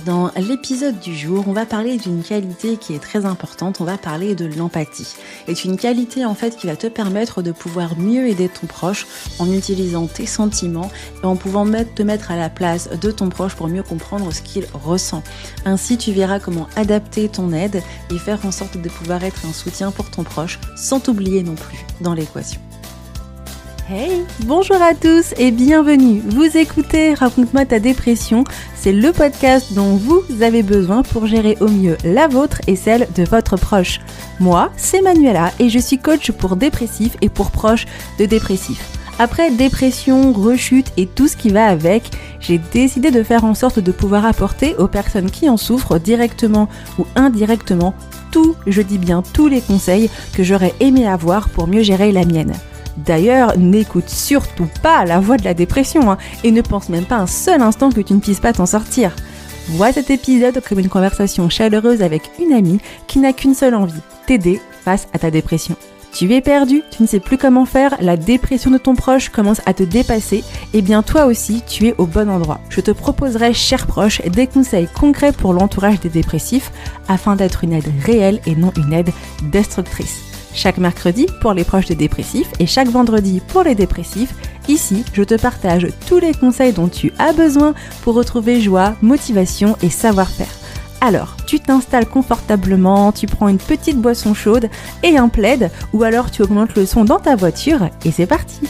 Dans l'épisode du jour, on va parler d'une qualité qui est très importante, on va parler de l'empathie. C'est une qualité en fait qui va te permettre de pouvoir mieux aider ton proche en utilisant tes sentiments et en pouvant te mettre à la place de ton proche pour mieux comprendre ce qu'il ressent. Ainsi, tu verras comment adapter ton aide et faire en sorte de pouvoir être un soutien pour ton proche sans t'oublier non plus dans l'équation. Hey, bonjour à tous et bienvenue. Vous écoutez Raconte-moi ta dépression. C'est le podcast dont vous avez besoin pour gérer au mieux la vôtre et celle de votre proche. Moi, c'est Manuela et je suis coach pour dépressifs et pour proches de dépressifs. Après dépression, rechute et tout ce qui va avec, j'ai décidé de faire en sorte de pouvoir apporter aux personnes qui en souffrent directement ou indirectement je dis bien tous les conseils que j'aurais aimé avoir pour mieux gérer la mienne. D'ailleurs, n'écoute surtout pas la voix de la dépression et ne pense même pas un seul instant que tu ne puisses pas t'en sortir. Vois cet épisode comme une conversation chaleureuse avec une amie qui n'a qu'une seule envie, t'aider face à ta dépression. Tu es perdu, tu ne sais plus comment faire, la dépression de ton proche commence à te dépasser, et bien toi aussi, tu es au bon endroit. Je te proposerai, cher proche, des conseils concrets pour l'entourage des dépressifs afin d'être une aide réelle et non une aide destructrice. Chaque mercredi pour les proches des dépressifs et chaque vendredi pour les dépressifs, ici, je te partage tous les conseils dont tu as besoin pour retrouver joie, motivation et savoir-faire. Alors, tu t'installes confortablement, tu prends une petite boisson chaude et un plaid, ou alors tu augmentes le son dans ta voiture et c'est parti!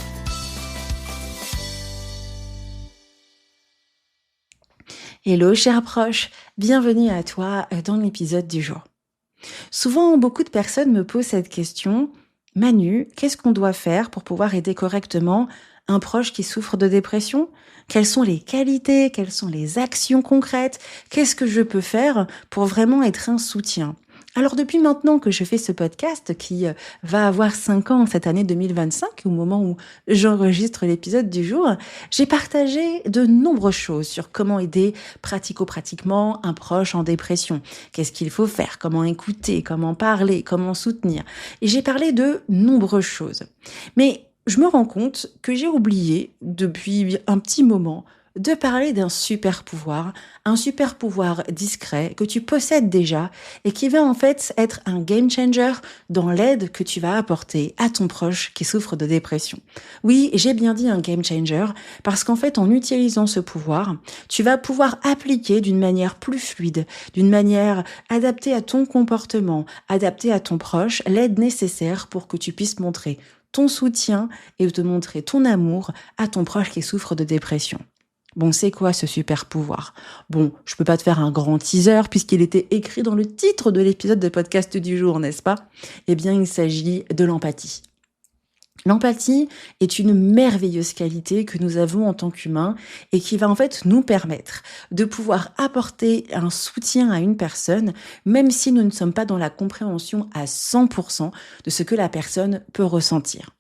Hello cher proche, bienvenue à toi dans l'épisode du jour. Souvent, beaucoup de personnes me posent cette question. Manu, qu'est-ce qu'on doit faire pour pouvoir aider correctement un proche qui souffre de dépression ? Quelles sont les qualités ? Quelles sont les actions concrètes ? Qu'est-ce que je peux faire pour vraiment être un soutien ? Alors depuis maintenant que je fais ce podcast qui va avoir 5 ans cette année 2025, au moment où j'enregistre l'épisode du jour, j'ai partagé de nombreuses choses sur comment aider pratico-pratiquement un proche en dépression. Qu'est-ce qu'il faut faire ? Comment écouter ? Comment parler ? Comment soutenir ? Et j'ai parlé de nombreuses choses. Mais je me rends compte que j'ai oublié depuis un petit moment de parler d'un super pouvoir, un super pouvoir discret que tu possèdes déjà et qui va en fait être un game changer dans l'aide que tu vas apporter à ton proche qui souffre de dépression. Oui, j'ai bien dit un game changer parce qu'en fait, en utilisant ce pouvoir, tu vas pouvoir appliquer d'une manière plus fluide, d'une manière adaptée à ton comportement, adaptée à ton proche, l'aide nécessaire pour que tu puisses montrer ton soutien et te montrer ton amour à ton proche qui souffre de dépression. Bon, c'est quoi ce super pouvoir ? Bon, je peux pas te faire un grand teaser puisqu'il était écrit dans le titre de l'épisode de podcast du jour, n'est-ce pas ? Eh bien, il s'agit de l'empathie. L'empathie est une merveilleuse qualité que nous avons en tant qu'humains et qui va en fait nous permettre de pouvoir apporter un soutien à une personne, même si nous ne sommes pas dans la compréhension à 100% de ce que la personne peut ressentir.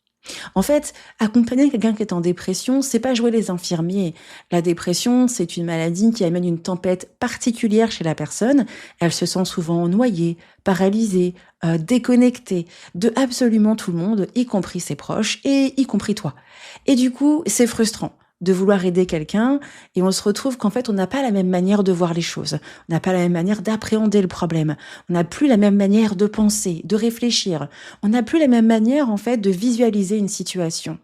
En fait, accompagner quelqu'un qui est en dépression, c'est pas jouer les infirmiers. La dépression, c'est une maladie qui amène une tempête particulière chez la personne. Elle se sent souvent noyée, paralysée, déconnectée de absolument tout le monde, y compris ses proches et y compris toi. Et du coup, c'est frustrant de vouloir aider quelqu'un et on se retrouve qu'en fait, on n'a pas la même manière de voir les choses. On n'a pas la même manière d'appréhender le problème. On n'a plus la même manière de penser, de réfléchir. On n'a plus la même manière, en fait, de visualiser une situation.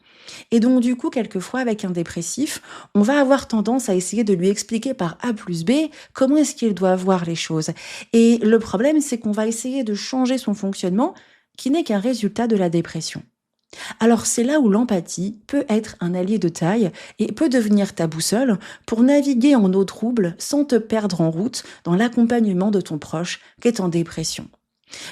Et donc, du coup, quelquefois, avec un dépressif, on va avoir tendance à essayer de lui expliquer par A plus B comment est-ce qu'il doit voir les choses. Et le problème, c'est qu'on va essayer de changer son fonctionnement qui n'est qu'un résultat de la dépression. Alors c'est là où l'empathie peut être un allié de taille et peut devenir ta boussole pour naviguer en eau trouble sans te perdre en route dans l'accompagnement de ton proche qui est en dépression.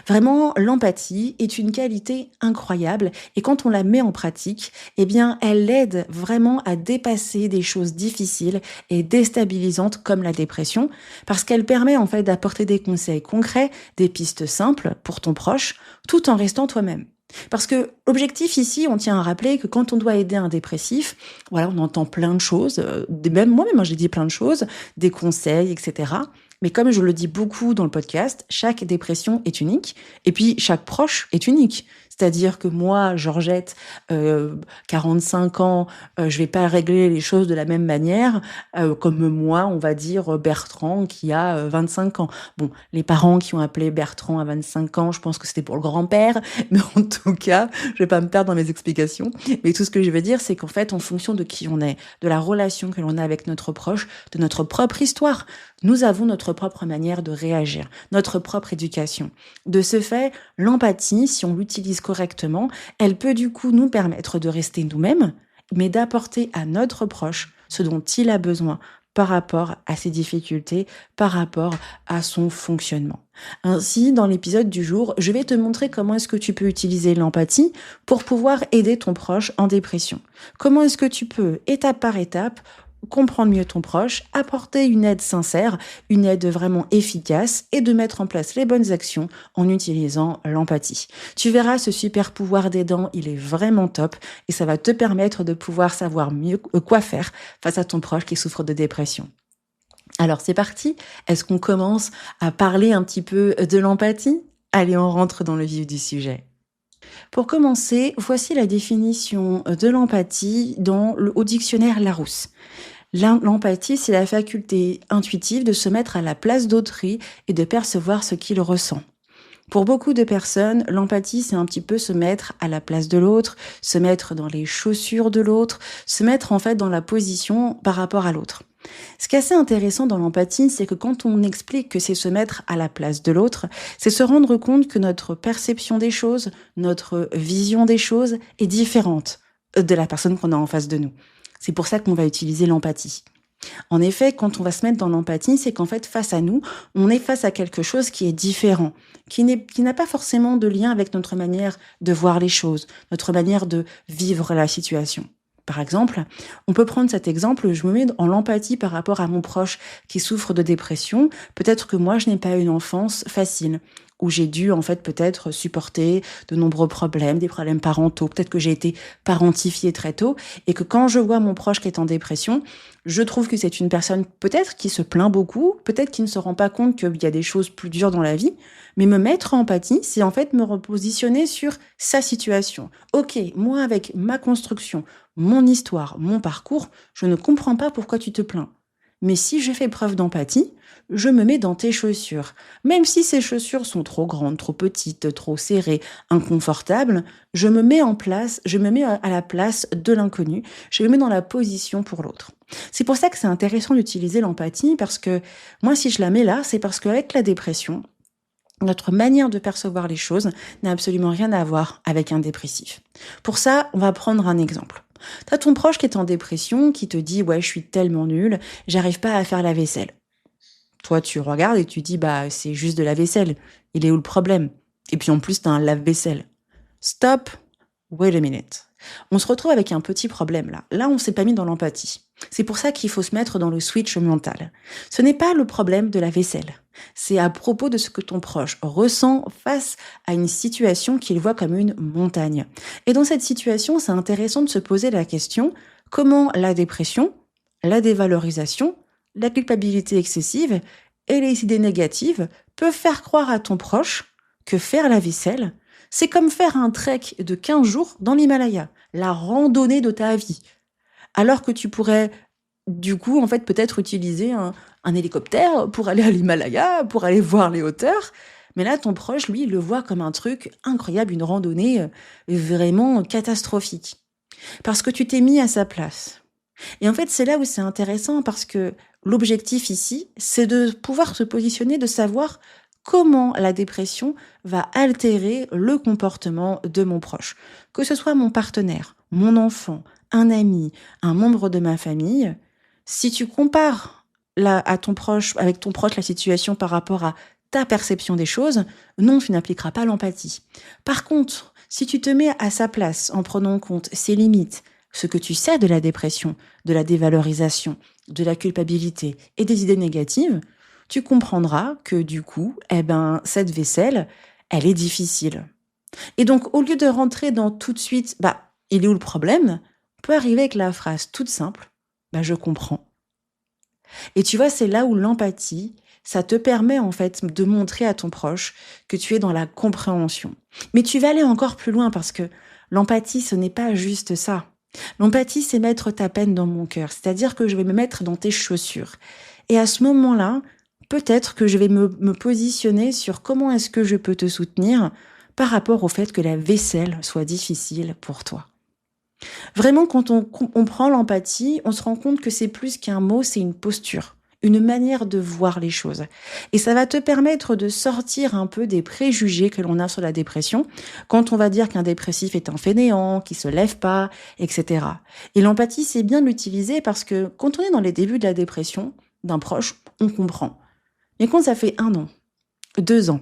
Vraiment, l'empathie est une qualité incroyable et quand on la met en pratique, eh bien, elle aide vraiment à dépasser des choses difficiles et déstabilisantes comme la dépression parce qu'elle permet en fait d'apporter des conseils concrets, des pistes simples pour ton proche tout en restant toi-même. Parce que l'objectif ici, on tient à rappeler que quand on doit aider un dépressif, voilà, on entend plein de choses, même moi-même j'ai dit plein de choses, des conseils, etc. Mais comme je le dis beaucoup dans le podcast, chaque dépression est unique et puis chaque proche est unique. C'est-à-dire que moi, Georgette, 45 ans, je vais pas régler les choses de la même manière comme moi, on va dire Bertrand qui a 25 ans. Bon, les parents qui ont appelé Bertrand à 25 ans, je pense que c'était pour le grand-père, mais en tout cas, je vais pas me perdre dans mes explications. Mais tout ce que je veux dire, c'est qu'en fait, en fonction de qui on est, de la relation que l'on a avec notre proche, de notre propre histoire, nous avons notre propre manière de réagir, notre propre éducation. De ce fait, l'empathie, si on l'utilise correctement, elle peut du coup nous permettre de rester nous-mêmes, mais d'apporter à notre proche ce dont il a besoin par rapport à ses difficultés, par rapport à son fonctionnement. Ainsi, dans l'épisode du jour, je vais te montrer comment est-ce que tu peux utiliser l'empathie pour pouvoir aider ton proche en dépression. Comment est-ce que tu peux, étape par étape, comprendre mieux ton proche, apporter une aide sincère, une aide vraiment efficace et de mettre en place les bonnes actions en utilisant l'empathie. Tu verras ce super pouvoir d'aidant, il est vraiment top et ça va te permettre de pouvoir savoir mieux quoi faire face à ton proche qui souffre de dépression. Alors c'est parti, est-ce qu'on commence à parler un petit peu de l'empathie ? Allez, on rentre dans le vif du sujet. Pour commencer, voici la définition de l'empathie au dictionnaire Larousse. L'empathie, c'est la faculté intuitive de se mettre à la place d'autrui et de percevoir ce qu'il ressent. Pour beaucoup de personnes, l'empathie, c'est un petit peu se mettre à la place de l'autre, se mettre dans les chaussures de l'autre, se mettre en fait dans la position par rapport à l'autre. Ce qui est assez intéressant dans l'empathie, c'est que quand on explique que c'est se mettre à la place de l'autre, c'est se rendre compte que notre perception des choses, notre vision des choses est différente de la personne qu'on a en face de nous. C'est pour ça qu'on va utiliser l'empathie. En effet, quand on va se mettre dans l'empathie, c'est qu'en fait, face à nous, on est face à quelque chose qui est différent, qui n'a pas forcément de lien avec notre manière de voir les choses, notre manière de vivre la situation. Par exemple, on peut prendre cet exemple, je me mets en l'empathie par rapport à mon proche qui souffre de dépression. Peut-être que moi, je n'ai pas une enfance facile, où j'ai dû en fait peut-être supporter de nombreux problèmes, des problèmes parentaux. Peut-être que j'ai été parentifiée très tôt et que quand je vois mon proche qui est en dépression, je trouve que c'est une personne peut-être qui se plaint beaucoup, peut-être qui ne se rend pas compte qu'il y a des choses plus dures dans la vie, mais me mettre en empathie, c'est en fait me repositionner sur sa situation. Ok, moi avec ma construction, mon histoire, mon parcours, je ne comprends pas pourquoi tu te plains. Mais si je fais preuve d'empathie, je me mets dans tes chaussures. Même si ces chaussures sont trop grandes, trop petites, trop serrées, inconfortables, je me mets à la place de l'inconnu, je me mets dans la position pour l'autre. C'est pour ça que c'est intéressant d'utiliser l'empathie parce que moi, si je la mets là, c'est parce qu'avec la dépression, notre manière de percevoir les choses n'a absolument rien à voir avec un dépressif. Pour ça, on va prendre un exemple. T'as ton proche qui est en dépression, qui te dit « Ouais, je suis tellement nulle, j'arrive pas à faire la vaisselle. » Toi, tu regardes et tu dis « Bah, c'est juste de la vaisselle. Il est où le problème ?» Et puis en plus, t'as un lave-vaisselle. Stop, wait a minute. On se retrouve avec un petit problème là. Là, on s'est pas mis dans l'empathie. C'est pour ça qu'il faut se mettre dans le switch mental. Ce n'est pas le problème de la vaisselle. C'est à propos de ce que ton proche ressent face à une situation qu'il voit comme une montagne. Et dans cette situation, c'est intéressant de se poser la question, comment la dépression, la dévalorisation, la culpabilité excessive et les idées négatives peuvent faire croire à ton proche que faire la vaisselle, c'est comme faire un trek de 15 jours dans l'Himalaya, la randonnée de ta vie. Alors que tu pourrais, du coup, en fait, peut-être utiliser un hélicoptère pour aller à l'Himalaya, pour aller voir les hauteurs. Mais là, ton proche, lui, il le voit comme un truc incroyable, une randonnée vraiment catastrophique. Parce que tu t'es mis à sa place. Et en fait, c'est là où c'est intéressant parce que l'objectif ici, c'est de pouvoir se positionner, de savoir comment la dépression va altérer le comportement de mon proche. Que ce soit mon partenaire, mon enfant, un ami, un membre de ma famille, si tu compares avec ton proche la situation par rapport à ta perception des choses, non, tu n'appliqueras pas l'empathie. Par contre, si tu te mets à sa place en prenant en compte ses limites, ce que tu sais de la dépression, de la dévalorisation, de la culpabilité et des idées négatives, tu comprendras que du coup, cette vaisselle, elle est difficile. Et donc, au lieu de rentrer dans tout de suite, il est où le problème ? On peut arriver avec la phrase toute simple, je comprends. Et tu vois, c'est là où l'empathie, Ça te permet en fait de montrer à ton proche que tu es dans la compréhension. Mais tu vas aller encore plus loin parce que l'empathie, ce n'est pas juste ça. L'empathie, c'est mettre ta peine dans mon cœur, c'est-à-dire que je vais me mettre dans tes chaussures. Et à ce moment-là, peut-être que je vais me positionner sur comment est-ce que je peux te soutenir par rapport au fait que la vaisselle soit difficile pour toi. Vraiment, quand on prend l'empathie, on se rend compte que c'est plus qu'un mot, c'est une posture, une manière de voir les choses. Et ça va te permettre de sortir un peu des préjugés que l'on a sur la dépression, quand on va dire qu'un dépressif est un fainéant, qui se lève pas, etc. Et l'empathie, c'est bien de l'utiliser parce que quand on est dans les débuts de la dépression d'un proche, on comprend. Mais quand ça fait 1 an, 2 ans,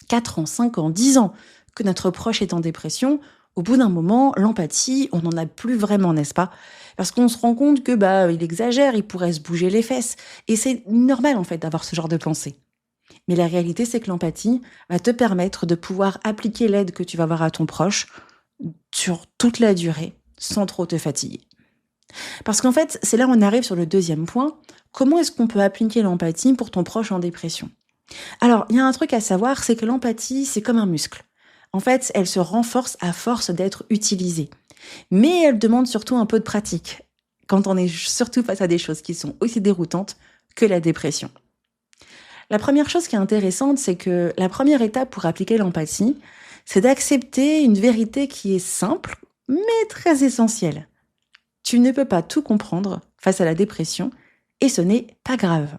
4 ans, 5 ans, 10 ans que notre proche est en dépression, au bout d'un moment, l'empathie, on n'en a plus vraiment, n'est-ce pas? Parce qu'on se rend compte que il exagère, il pourrait se bouger les fesses. Et c'est normal en fait d'avoir ce genre de pensée. Mais la réalité, c'est que l'empathie va te permettre de pouvoir appliquer l'aide que tu vas avoir à ton proche sur toute la durée, sans trop te fatiguer. Parce qu'en fait, c'est là où on arrive sur le deuxième point. Comment est-ce qu'on peut appliquer l'empathie pour ton proche en dépression? Alors, il y a un truc à savoir, c'est que l'empathie, c'est comme un muscle. En fait, elle se renforce à force d'être utilisée. Mais elle demande surtout un peu de pratique, quand on est surtout face à des choses qui sont aussi déroutantes que la dépression. La première chose qui est intéressante, c'est que la première étape pour appliquer l'empathie, c'est d'accepter une vérité qui est simple, mais très essentielle. Tu ne peux pas tout comprendre face à la dépression, et ce n'est pas grave.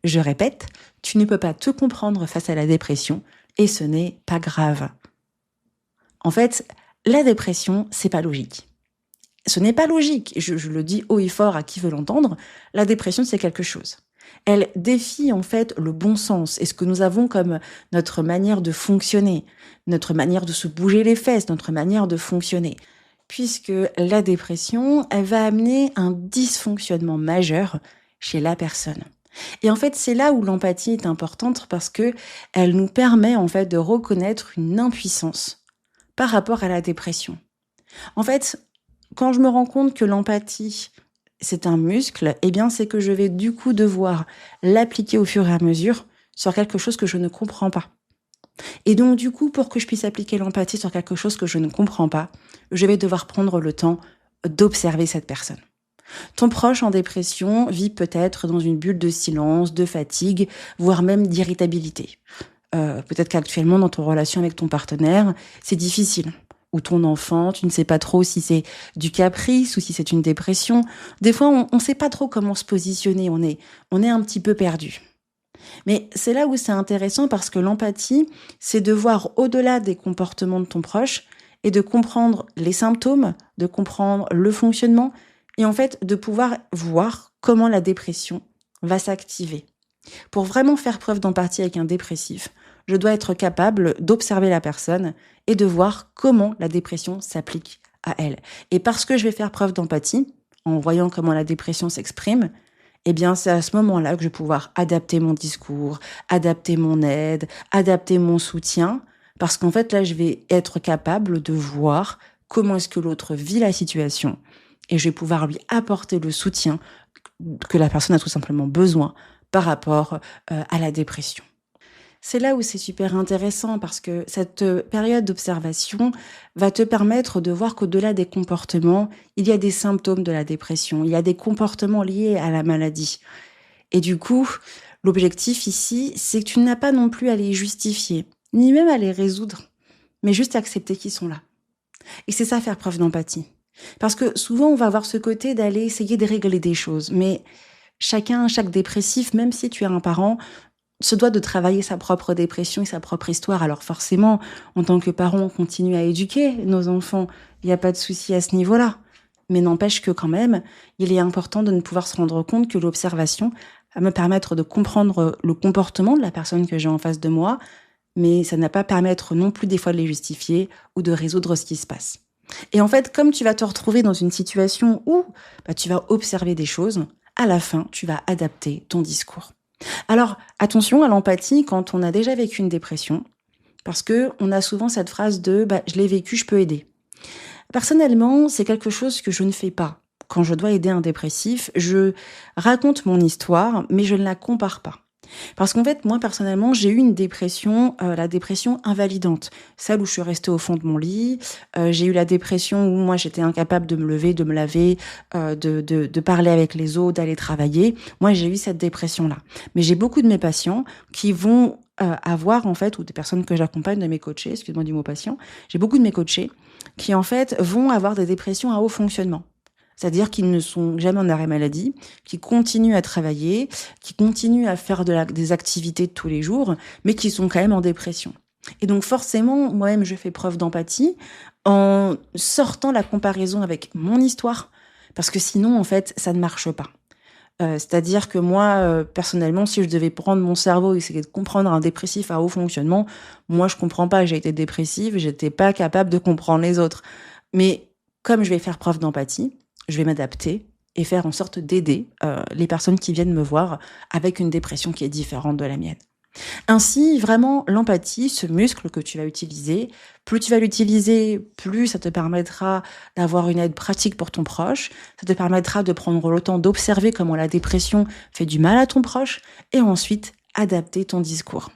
Je répète, tu ne peux pas tout comprendre face à la dépression, et ce n'est pas grave. En fait, la dépression, c'est pas logique. Ce n'est pas logique, je le dis haut et fort à qui veut l'entendre, la dépression, c'est quelque chose. Elle défie en fait le bon sens et ce que nous avons comme notre manière de fonctionner, notre manière de se bouger les fesses, notre manière de fonctionner. Puisque la dépression, elle va amener un dysfonctionnement majeur chez la personne. Et en fait, c'est là où l'empathie est importante parce que elle nous permet en fait de reconnaître une impuissance par rapport à la dépression. En fait, quand je me rends compte que l'empathie, c'est un muscle, eh bien, c'est que je vais du coup devoir l'appliquer au fur et à mesure sur quelque chose que je ne comprends pas. Et donc, du coup, pour que je puisse appliquer l'empathie sur quelque chose que je ne comprends pas, je vais devoir prendre le temps d'observer cette personne. Ton proche en dépression vit peut-être dans une bulle de silence, de fatigue, voire même d'irritabilité. Peut-être qu'actuellement, dans ton relation avec ton partenaire, c'est difficile. Ou ton enfant, tu ne sais pas trop si c'est du caprice ou si c'est une dépression. Des fois, on ne sait pas trop comment se positionner, on est un petit peu perdu. Mais c'est là où c'est intéressant parce que l'empathie, c'est de voir au-delà des comportements de ton proche et de comprendre les symptômes, de comprendre le fonctionnement et en fait de pouvoir voir comment la dépression va s'activer. Pour vraiment faire preuve d'empathie avec un dépressif, je dois être capable d'observer la personne et de voir comment la dépression s'applique à elle. Et parce que je vais faire preuve d'empathie, en voyant comment la dépression s'exprime, eh bien, c'est à ce moment-là que je vais pouvoir adapter mon discours, adapter mon aide, adapter mon soutien, parce qu'en fait, là, je vais être capable de voir comment est-ce que l'autre vit la situation et je vais pouvoir lui apporter le soutien que la personne a tout simplement besoin par rapport à la dépression. C'est là où c'est super intéressant parce que cette période d'observation va te permettre de voir qu'au-delà des comportements, il y a des symptômes de la dépression, il y a des comportements liés à la maladie. Et du coup, l'objectif ici, c'est que tu n'as pas non plus à les justifier, ni même à les résoudre, mais juste accepter qu'ils sont là. Et c'est ça, faire preuve d'empathie. Parce que souvent, on va avoir ce côté d'aller essayer de régler des choses, mais chaque dépressif, même si tu es un parent, se doit de travailler sa propre dépression et sa propre histoire. Alors forcément, en tant que parent, on continue à éduquer nos enfants. Il n'y a pas de souci à ce niveau-là. Mais n'empêche que quand même, il est important de ne pouvoir se rendre compte que l'observation va me permettre de comprendre le comportement de la personne que j'ai en face de moi, mais ça ne va pas permettre non plus des fois de les justifier ou de résoudre ce qui se passe. Et en fait, comme tu vas te retrouver dans une situation où tu vas observer des choses, à la fin, tu vas adapter ton discours. Alors, attention à l'empathie quand on a déjà vécu une dépression, parce que on a souvent cette phrase de je l'ai vécu, je peux aider. Personnellement, c'est quelque chose que je ne fais pas. Quand je dois aider un dépressif, je raconte mon histoire, mais je ne la compare pas. Parce qu'en fait, moi, personnellement, j'ai eu une dépression, la dépression invalidante. Celle où je suis restée au fond de mon lit. J'ai eu la dépression où moi, j'étais incapable de me lever, de me laver, de parler avec les autres, d'aller travailler. Moi, j'ai eu cette dépression-là. Mais j'ai beaucoup de mes patients qui vont, avoir en fait ou des personnes que j'accompagne, de mes coachés, excuse-moi du mot patient. J'ai beaucoup de mes coachés qui, en fait, vont avoir des dépressions à haut fonctionnement. C'est-à-dire qu'ils ne sont jamais en arrêt maladie, qui continuent à travailler, qui continuent à faire des activités de tous les jours, mais qui sont quand même en dépression. Et donc forcément, moi-même, je fais preuve d'empathie en sortant la comparaison avec mon histoire, parce que sinon, en fait, ça ne marche pas. C'est-à-dire que moi, personnellement, si je devais prendre mon cerveau et essayer de comprendre un dépressif à haut fonctionnement, moi, je comprends pas. J'ai été dépressive, j'étais pas capable de comprendre les autres. Mais comme je vais faire preuve d'empathie, je vais m'adapter et faire en sorte d'aider les personnes qui viennent me voir avec une dépression qui est différente de la mienne. Ainsi, vraiment, l'empathie, ce muscle que tu vas utiliser, plus tu vas l'utiliser, plus ça te permettra d'avoir une aide pratique pour ton proche, ça te permettra de prendre le temps d'observer comment la dépression fait du mal à ton proche et ensuite adapter ton discours.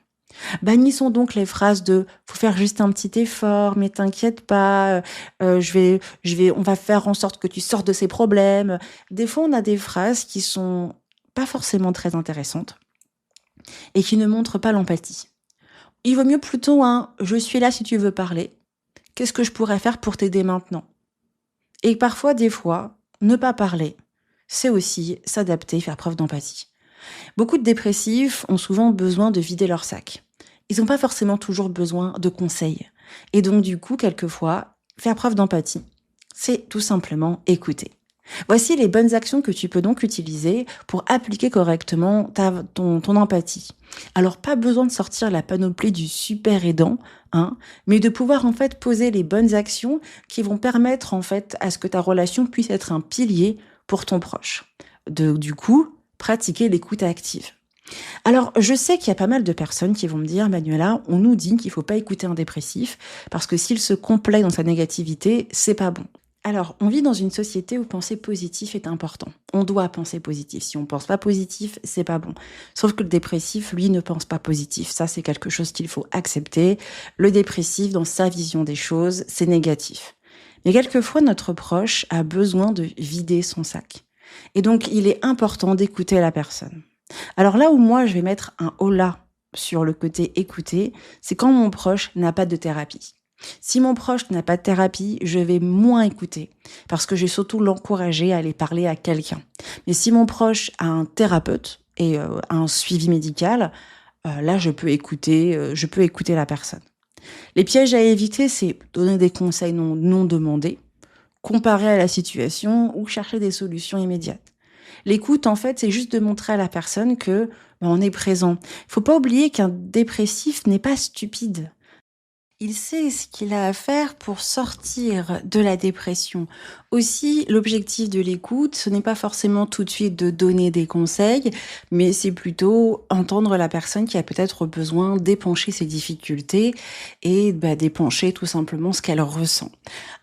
Bannissons donc les phrases de faut faire juste un petit effort, mais t'inquiète pas, on va faire en sorte que tu sortes de ces problèmes. Des fois, on a des phrases qui sont pas forcément très intéressantes et qui ne montrent pas l'empathie. Il vaut mieux plutôt un je suis là si tu veux parler. Qu'est-ce que je pourrais faire pour t'aider maintenant? Et parfois, des fois, ne pas parler, c'est aussi s'adapter, faire preuve d'empathie. Beaucoup de dépressifs ont souvent besoin de vider leur sac. Ils n'ont pas forcément toujours besoin de conseils. Et donc, du coup, quelquefois, faire preuve d'empathie, c'est tout simplement écouter. Voici les bonnes actions que tu peux donc utiliser pour appliquer correctement ton empathie. Alors, pas besoin de sortir la panoplie du super aidant, hein, mais de pouvoir en fait poser les bonnes actions qui vont permettre en fait à ce que ta relation puisse être un pilier pour ton proche. Du coup, pratiquer l'écoute active. Alors, je sais qu'il y a pas mal de personnes qui vont me dire, Manuela, on nous dit qu'il faut pas écouter un dépressif parce que s'il se complaît dans sa négativité, c'est pas bon. Alors, on vit dans une société où penser positif est important. On doit penser positif. Si on pense pas positif, c'est pas bon. Sauf que le dépressif, lui, ne pense pas positif. Ça, c'est quelque chose qu'il faut accepter. Le dépressif, dans sa vision des choses, c'est négatif. Mais quelquefois, notre proche a besoin de vider son sac. Et donc, il est important d'écouter la personne. Alors là où moi, je vais mettre un holà sur le côté écouter, c'est quand mon proche n'a pas de thérapie. Si mon proche n'a pas de thérapie, je vais moins écouter parce que je vais surtout l'encourager à aller parler à quelqu'un. Mais si mon proche a un thérapeute et un suivi médical, là, je peux écouter la personne. Les pièges à éviter, c'est donner des conseils non demandés, comparer à la situation ou chercher des solutions immédiates. L'écoute, en fait, c'est juste de montrer à la personne que on est présent. Il faut pas oublier qu'un dépressif n'est pas stupide. Il sait ce qu'il a à faire pour sortir de la dépression. Aussi, l'objectif de l'écoute, ce n'est pas forcément tout de suite de donner des conseils, mais c'est plutôt entendre la personne qui a peut-être besoin d'épancher ses difficultés et d'épancher tout simplement ce qu'elle ressent.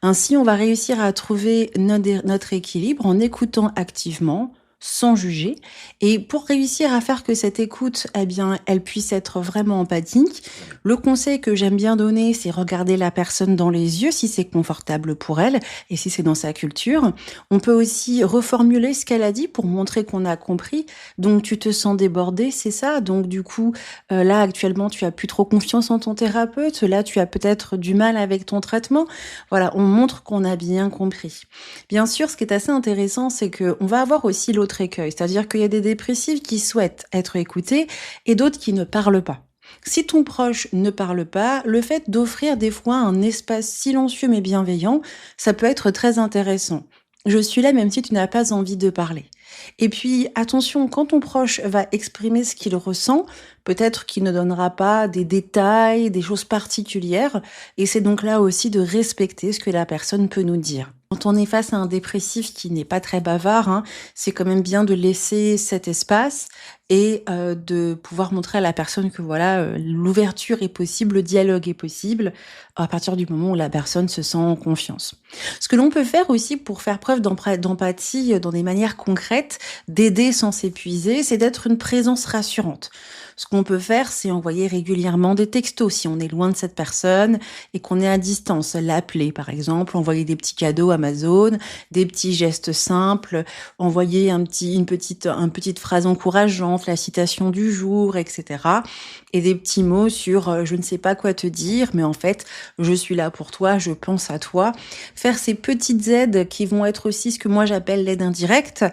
Ainsi, on va réussir à trouver notre équilibre en écoutant activement, sans juger. Et pour réussir à faire que cette écoute, eh bien, elle puisse être vraiment empathique, le conseil que j'aime bien donner, c'est regarder la personne dans les yeux si c'est confortable pour elle et si c'est dans sa culture. On peut aussi reformuler ce qu'elle a dit pour montrer qu'on a compris. Donc, tu te sens débordé, c'est ça. Donc, du coup, là, actuellement, tu as plus trop confiance en ton thérapeute. Là, tu as peut-être du mal avec ton traitement. Voilà, on montre qu'on a bien compris. Bien sûr, ce qui est assez intéressant, c'est qu'on va avoir aussi l'autre écueil. C'est-à-dire qu'il y a des dépressifs qui souhaitent être écoutés et d'autres qui ne parlent pas. Si ton proche ne parle pas, le fait d'offrir des fois un espace silencieux mais bienveillant, ça peut être très intéressant. Je suis là même si tu n'as pas envie de parler. Et puis, attention, quand ton proche va exprimer ce qu'il ressent, peut-être qu'il ne donnera pas des détails, des choses particulières, et c'est donc là aussi de respecter ce que la personne peut nous dire. Quand on est face à un dépressif qui n'est pas très bavard, hein, c'est quand même bien de laisser cet espace et de pouvoir montrer à la personne que voilà, l'ouverture est possible, le dialogue est possible, à partir du moment où la personne se sent en confiance. Ce que l'on peut faire aussi pour faire preuve d'empathie, dans des manières concrètes, d'aider sans s'épuiser, c'est d'être une présence rassurante. Ce qu'on peut faire, c'est envoyer régulièrement des textos si on est loin de cette personne et qu'on est à distance. L'appeler, par exemple, envoyer des petits cadeaux Amazon, des petits gestes simples, envoyer une petite phrase encourageante, la citation du jour, etc. Et des petits mots sur je ne sais pas quoi te dire, mais en fait, je suis là pour toi, je pense à toi. Faire ces petites aides qui vont être aussi ce que moi j'appelle l'aide indirecte,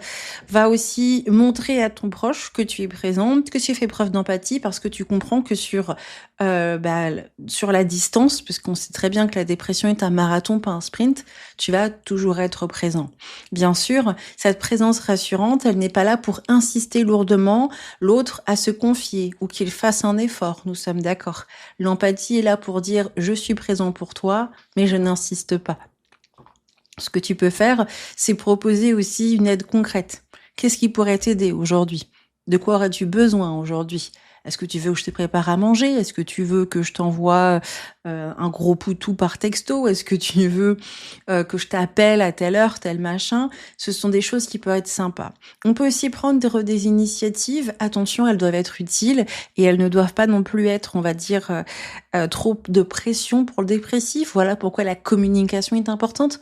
va aussi montrer à ton proche que tu es présente, que tu fais preuve d'empathie parce que tu comprends que sur la distance, puisqu'on sait très bien que la dépression est un marathon, pas un sprint, tu vas toujours être présent. Bien sûr, cette présence rassurante, elle n'est pas là pour insister lourdement l'autre à se confier ou qu'il fasse un effort, nous sommes d'accord. L'empathie est là pour dire « je suis présent pour toi, mais je n'insiste pas ». Ce que tu peux faire, c'est proposer aussi une aide concrète. Qu'est-ce qui pourrait t'aider aujourd'hui? De quoi aurais-tu besoin aujourd'hui? Est-ce que tu veux que je te prépare à manger? Est-ce que tu veux que je t'envoie un gros poutou par texto? Est-ce que tu veux que je t'appelle à telle heure, tel machin? Ce sont des choses qui peuvent être sympas. On peut aussi prendre des initiatives. Attention, elles doivent être utiles et elles ne doivent pas non plus être, on va dire, trop de pression pour le dépressif. Voilà pourquoi la communication est importante.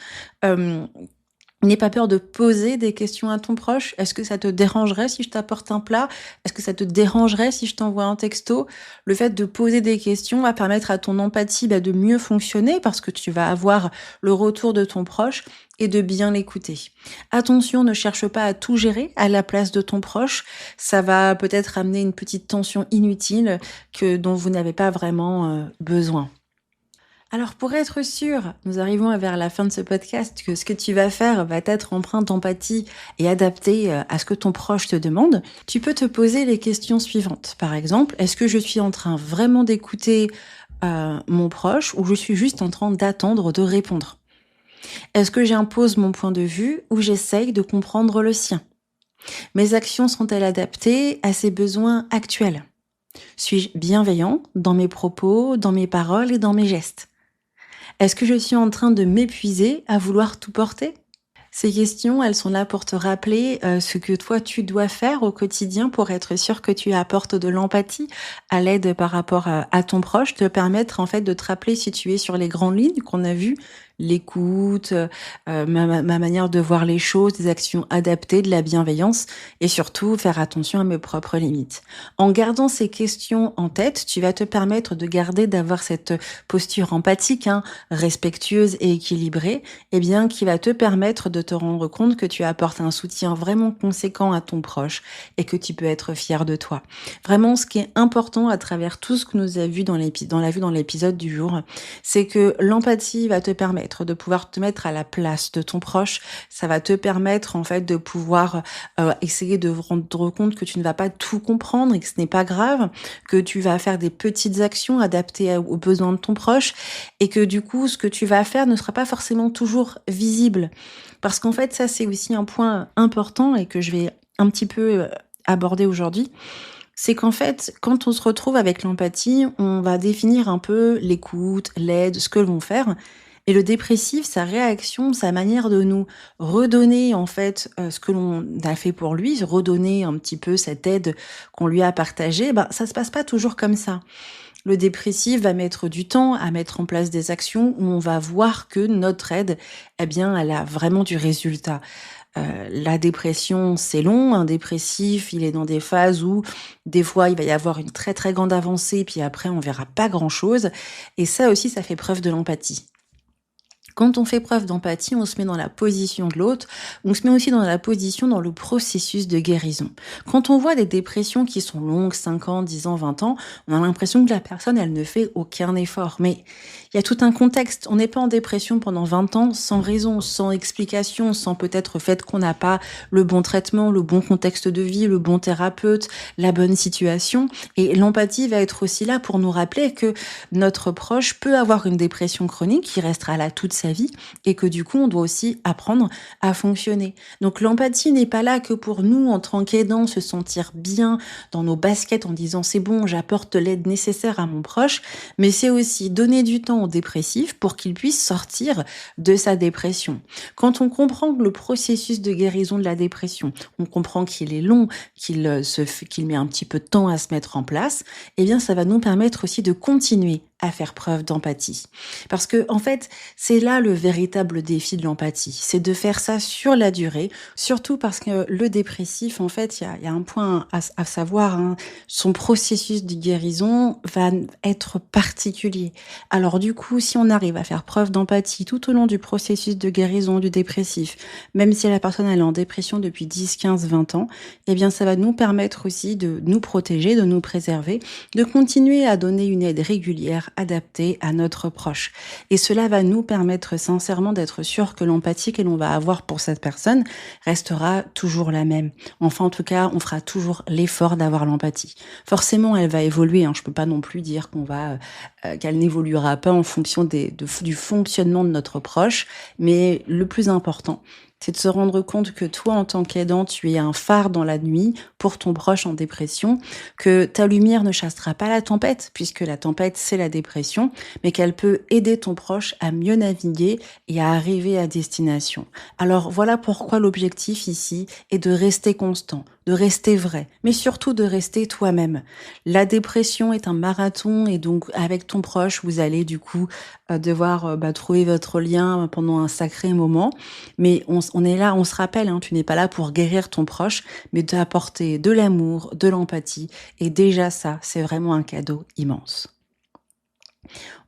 N'aie pas peur de poser des questions à ton proche. Est-ce que ça te dérangerait si je t'apporte un plat? Est-ce que ça te dérangerait si je t'envoie un texto? Le fait de poser des questions va permettre à ton empathie de mieux fonctionner parce que tu vas avoir le retour de ton proche et de bien l'écouter. Attention, ne cherche pas à tout gérer à la place de ton proche. Ça va peut-être amener une petite tension inutile dont vous n'avez pas vraiment besoin. Alors pour être sûr, nous arrivons vers la fin de ce podcast, que ce que tu vas faire va être empreint d'empathie et adapté à ce que ton proche te demande, tu peux te poser les questions suivantes. Par exemple, est-ce que je suis en train vraiment d'écouter mon proche ou je suis juste en train d'attendre de répondre? Est-ce que j'impose mon point de vue ou j'essaye de comprendre le sien? Mes actions sont-elles adaptées à ses besoins actuels? Suis-je bienveillant dans mes propos, dans mes paroles et dans mes gestes? Est-ce que je suis en train de m'épuiser à vouloir tout porter? Ces questions, elles sont là pour te rappeler ce que toi, tu dois faire au quotidien pour être sûr que tu apportes de l'empathie à l'aide par rapport à ton proche, te permettre en fait de te rappeler si tu es sur les grandes lignes qu'on a vues, l'écoute, ma manière de voir les choses, des actions adaptées, de la bienveillance et surtout faire attention à mes propres limites. En gardant ces questions en tête, tu vas te permettre d'avoir cette posture empathique, respectueuse et équilibrée, qui va te permettre de te rendre compte que tu apportes un soutien vraiment conséquent à ton proche et que tu peux être fier de toi. Vraiment, ce qui est important à travers tout ce que nous avons vu dans l'épisode du jour, c'est que l'empathie va te permettre de pouvoir te mettre à la place de ton proche. Ça va te permettre en fait de pouvoir essayer de vous rendre compte que tu ne vas pas tout comprendre et que ce n'est pas grave, que tu vas faire des petites actions adaptées aux besoins de ton proche et que du coup, ce que tu vas faire ne sera pas forcément toujours visible. Parce qu'en fait, ça, c'est aussi un point important et que je vais un petit peu aborder aujourd'hui. C'est qu'en fait, quand on se retrouve avec l'empathie, on va définir un peu l'écoute, l'aide, ce que l'on fait. Et le dépressif, sa réaction, sa manière de nous redonner en fait ce que l'on a fait pour lui, redonner un petit peu cette aide qu'on lui a partagée, ça se passe pas toujours comme ça. Le dépressif va mettre du temps à mettre en place des actions où on va voir que notre aide, elle a vraiment du résultat. La dépression, c'est long. Un dépressif, il est dans des phases où, des fois, il va y avoir une très très grande avancée, puis après, on verra pas grand-chose. Et ça aussi, ça fait preuve de l'empathie. Quand on fait preuve d'empathie, on se met dans la position de l'autre, on se met aussi dans la position dans le processus de guérison. Quand on voit des dépressions qui sont longues, 5 ans, 10 ans, 20 ans, on a l'impression que la personne, elle ne fait aucun effort. Mais il y a tout un contexte. On n'est pas en dépression pendant 20 ans sans raison, sans explication, sans peut-être le fait qu'on n'a pas le bon traitement, le bon contexte de vie, le bon thérapeute, la bonne situation. Et l'empathie va être aussi là pour nous rappeler que notre proche peut avoir une dépression chronique qui restera là toute sa sa vie et que du coup, on doit aussi apprendre à fonctionner. Donc l'empathie n'est pas là que pour nous, en tant qu'aidants, se sentir bien dans nos baskets en disant c'est bon, j'apporte l'aide nécessaire à mon proche, mais c'est aussi donner du temps au dépressif pour qu'il puisse sortir de sa dépression. Quand on comprend le processus de guérison de la dépression, on comprend qu'il est long, qu'il met un petit peu de temps à se mettre en place, eh bien ça va nous permettre aussi de continuer à faire preuve d'empathie. Parce que, en fait, c'est là le véritable défi de l'empathie. C'est de faire ça sur la durée, surtout parce que le dépressif, en fait, il y a un point à savoir, hein, son processus de guérison va être particulier. Alors, du coup, si on arrive à faire preuve d'empathie tout au long du processus de guérison du dépressif, même si la personne elle est en dépression depuis 10, 15, 20 ans, eh bien, ça va nous permettre aussi de nous protéger, de nous préserver, de continuer à donner une aide régulière adapté à notre proche. Et cela va nous permettre sincèrement d'être sûr que l'empathie que l'on va avoir pour cette personne restera toujours la même. Enfin, en tout cas, on fera toujours l'effort d'avoir l'empathie. Forcément, elle va évoluer. Je peux pas non plus dire qu'elle n'évoluera pas en fonction du fonctionnement de notre proche. Mais le plus important, c'est de se rendre compte que toi, en tant qu'aidant, tu es un phare dans la nuit pour ton proche en dépression, que ta lumière ne chassera pas la tempête, puisque la tempête, c'est la dépression, mais qu'elle peut aider ton proche à mieux naviguer et à arriver à destination. Alors voilà pourquoi l'objectif ici est de rester constant, de rester vrai, mais surtout de rester toi-même. La dépression est un marathon et donc avec ton proche, vous allez du coup devoir trouver votre lien pendant un sacré moment. Mais on est là, on se rappelle, tu n'es pas là pour guérir ton proche, mais d'apporter de l'amour, de l'empathie. Et déjà ça, c'est vraiment un cadeau immense.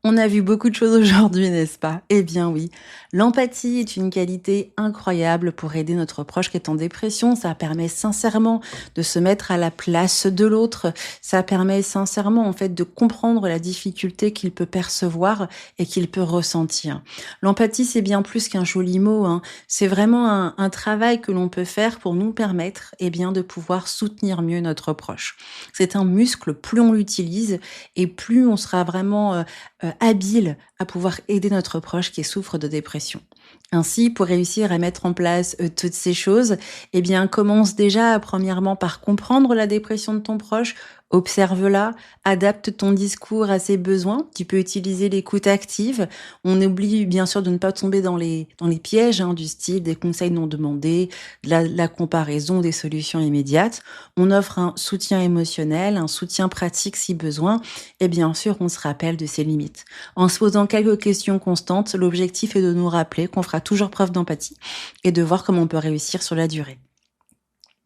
On a vu beaucoup de choses aujourd'hui, n'est-ce pas? Eh bien oui, l'empathie est une qualité incroyable pour aider notre proche qui est en dépression. Ça permet sincèrement de se mettre à la place de l'autre. Ça permet sincèrement en fait de comprendre la difficulté qu'il peut percevoir et qu'il peut ressentir. L'empathie, c'est bien plus qu'un joli mot. C'est vraiment un travail que l'on peut faire pour nous permettre de pouvoir soutenir mieux notre proche. C'est un muscle, plus on l'utilise et plus on sera vraiment habile à pouvoir aider notre proche qui souffre de dépression. Ainsi, pour réussir à mettre en place toutes ces choses, commence déjà premièrement par comprendre la dépression de ton proche, observe-la, adapte ton discours à ses besoins. Tu peux utiliser l'écoute active. On oublie bien sûr de ne pas tomber dans les pièges du style des conseils non demandés, de la comparaison des solutions immédiates. On offre un soutien émotionnel, un soutien pratique si besoin. Et bien sûr, on se rappelle de ses limites. En se posant quelques questions constantes, l'objectif est de nous rappeler qu'on fera toujours preuve d'empathie et de voir comment on peut réussir sur la durée.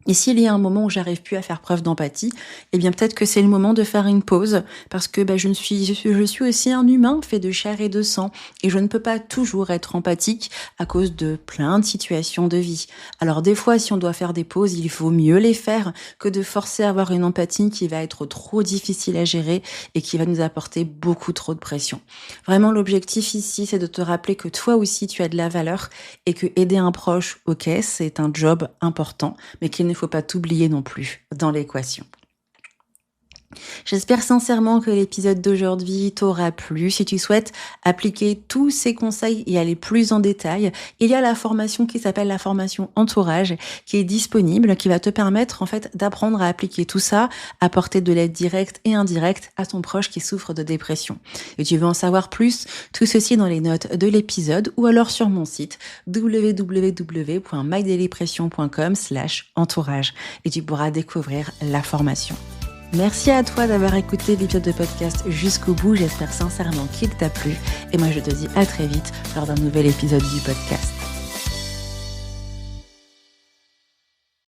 Et s'il y a un moment où j'arrive plus à faire preuve d'empathie, peut-être que c'est le moment de faire une pause parce que je suis aussi un humain fait de chair et de sang et je ne peux pas toujours être empathique à cause de plein de situations de vie. Alors des fois, si on doit faire des pauses, il faut mieux les faire que de forcer à avoir une empathie qui va être trop difficile à gérer et qui va nous apporter beaucoup trop de pression. Vraiment, l'objectif ici, c'est de te rappeler que toi aussi, tu as de la valeur et que aider un proche, ok, c'est un job important, mais qu'il ne faut pas t'oublier non plus dans l'équation. J'espère sincèrement que l'épisode d'aujourd'hui t'aura plu. Si tu souhaites appliquer tous ces conseils et aller plus en détail, il y a la formation qui s'appelle la formation Entourage qui est disponible, qui va te permettre en fait d'apprendre à appliquer tout ça, apporter de l'aide directe et indirecte à ton proche qui souffre de dépression. Et tu veux en savoir plus, tout ceci dans les notes de l'épisode ou alors sur mon site www.mydépression.com/entourage et tu pourras découvrir la formation. Merci à toi d'avoir écouté l'épisode de podcast jusqu'au bout. J'espère sincèrement qu'il t'a plu. Et moi, je te dis à très vite lors d'un nouvel épisode du podcast.